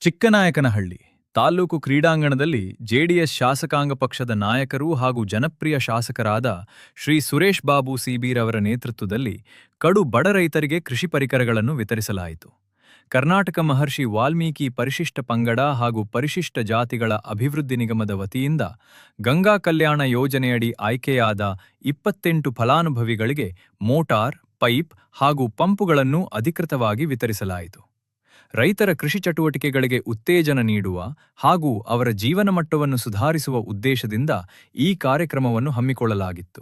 ಚಿಕ್ಕನಾಯಕನಹಳ್ಳಿ ತಾಲೂಕು ಕ್ರೀಡಾಂಗಣದಲ್ಲಿ ಜೆಡಿಎಸ್ ಶಾಸಕಾಂಗ ಪಕ್ಷದ ನಾಯಕರು ಹಾಗೂ ಜನಪ್ರಿಯ ಶಾಸಕರಾದ ಶ್ರೀ ಸುರೇಶ್ ಬಾಬು ಸಿಬಿರವರ ನೇತೃತ್ವದಲ್ಲಿ ಕಡು ಬಡ ರೈತರಿಗೆ ಕೃಷಿ ಪರಿಕರಗಳನ್ನು ವಿತರಿಸಲಾಯಿತು. ಕರ್ನಾಟಕ ಮಹರ್ಷಿ ವಾಲ್ಮೀಕಿ ಪರಿಶಿಷ್ಟ ಪಂಗಡ ಹಾಗೂ ಪರಿಶಿಷ್ಟ ಜಾತಿಗಳ ಅಭಿವೃದ್ಧಿ ನಿಗಮದ ವತಿಯಿಂದ ಗಂಗಾ ಕಲ್ಯಾಣ ಯೋಜನೆಯಡಿ ಆಯ್ಕೆಯಾದ 28 ಫಲಾನುಭವಿಗಳಿಗೆ ಮೋಟಾರ್, ಪೈಪ್ ಹಾಗೂ ಪಂಪುಗಳನ್ನು ಅಧಿಕೃತವಾಗಿ ವಿತರಿಸಲಾಯಿತು. ರೈತರ ಕೃಷಿ ಚಟುವಟಿಕೆಗಳಿಗೆ ಉತ್ತೇಜನ ನೀಡುವ ಹಾಗೂ ಅವರ ಜೀವನ ಮಟ್ಟವನ್ನು ಸುಧಾರಿಸುವ ಉದ್ದೇಶದಿಂದ ಈ ಕಾರ್ಯಕ್ರಮವನ್ನು ಹಮ್ಮಿಕೊಳ್ಳಲಾಗಿತ್ತು.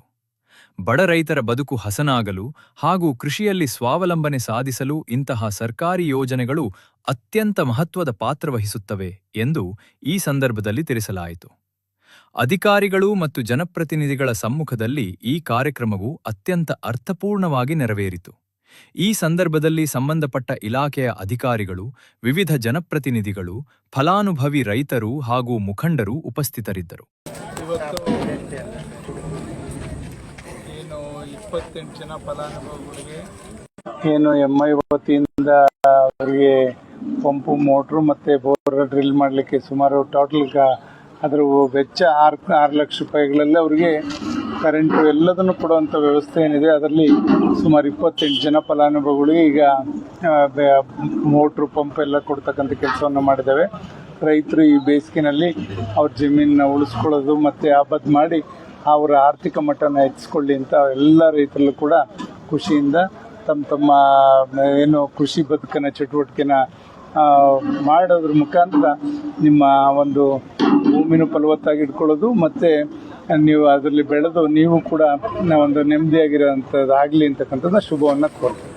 ಬಡ ರೈತರ ಬದುಕು ಹಸನಾಗಲು ಹಾಗೂ ಕೃಷಿಯಲ್ಲಿ ಸ್ವಾವಲಂಬನೆ ಸಾಧಿಸಲು ಇಂತಹ ಸರ್ಕಾರಿ ಯೋಜನೆಗಳು ಅತ್ಯಂತ ಮಹತ್ವದ ಪಾತ್ರ ವಹಿಸುತ್ತವೆ ಎಂದು ಈ ಸಂದರ್ಭದಲ್ಲಿ ತಿಳಿಸಲಾಯಿತು. ಅಧಿಕಾರಿಗಳು ಮತ್ತು ಜನಪ್ರತಿನಿಧಿಗಳ ಸಮ್ಮುಖದಲ್ಲಿ ಈ ಕಾರ್ಯಕ್ರಮವು ಅತ್ಯಂತ ಅರ್ಥಪೂರ್ಣವಾಗಿ ನೆರವೇರಿತು. ಈ ಸಂದರ್ಭದಲ್ಲಿ ಸಂಬಂಧಪಟ್ಟ ಇಲಾಖೆಯ ಅಧಿಕಾರಿಗಳು, ವಿವಿಧ ಜನಪ್ರತಿನಿಧಿಗಳು, ಫಲಾನುಭವಿ ರೈತರು ಹಾಗೂ ಮುಖಂಡರು ಉಪಸ್ಥಿತರಿದ್ದರು. ಇವತ್ತು ಏನು 28 ಜನ ಫಲಾನುಭವಿಗಳಿಗೆ ಎಂಐ ವತಿಯಿಂದ ಅವರಿಗೆ ಪಂಪು, ಮೋಟ್ರು ಮತ್ತು ಬೋರ್ ಡ್ರಿಲ್ ಮಾಡಲಿಕ್ಕೆ ಸುಮಾರು ಟೋಟಲ್ ಅದರ ವೆಚ್ಚ 6 ಲಕ್ಷ ರೂಪಾಯಿಗಳಲ್ಲಿ ಅವರಿಗೆ ಕರೆಂಟು ಎಲ್ಲದನ್ನು ಕೊಡುವಂಥ ವ್ಯವಸ್ಥೆ ಏನಿದೆ. ಅದರಲ್ಲಿ ಸುಮಾರು 28 ಜನ ಫಲಾನುಭವಿಗಳಿಗೆ ಈಗ ಮೋಟ್ರು, ಪಂಪ್ ಎಲ್ಲ ಕೊಡ್ತಕ್ಕಂಥ ಕೆಲಸವನ್ನು ಮಾಡಿದ್ದೇವೆ. ರೈತರು ಈ ಬೇಸಿಗೆನಲ್ಲಿ ಅವ್ರ ಜಮೀನನ್ನ ಉಳಿಸ್ಕೊಳ್ಳೋದು ಮತ್ತು ಆಬದ್ದು ಮಾಡಿ ಅವರ ಆರ್ಥಿಕ ಮಟ್ಟನ ಹೆಚ್ಚಿಸ್ಕೊಳ್ಳಿ ಅಂತ ಎಲ್ಲ ರೈತರಲ್ಲೂ ಕೂಡ ಖುಷಿಯಿಂದ ತಮ್ಮ ಏನು ಕೃಷಿ ಬದುಕನ್ನ ಚಟುವಟಿಕೆನ ಮಾಡೋದ್ರ ಮುಖಾಂತರ ನಿಮ್ಮ ಒಂದು ಭೂಮಿನೂ ಫಲವತ್ತಾಗಿ ಇಟ್ಕೊಳ್ಳೋದು ಮತ್ತು ನೀವು ಅದರಲ್ಲಿ ಬೆಳೆದು ನೀವು ಕೂಡ ಒಂದು ನೆಮ್ಮದಿಯಾಗಿರೋಂಥದ್ದಾಗಲಿ ಅಂತಕ್ಕಂಥದ್ದು ಶುಭವನ್ನು ಕೋರ್ತೀನಿ.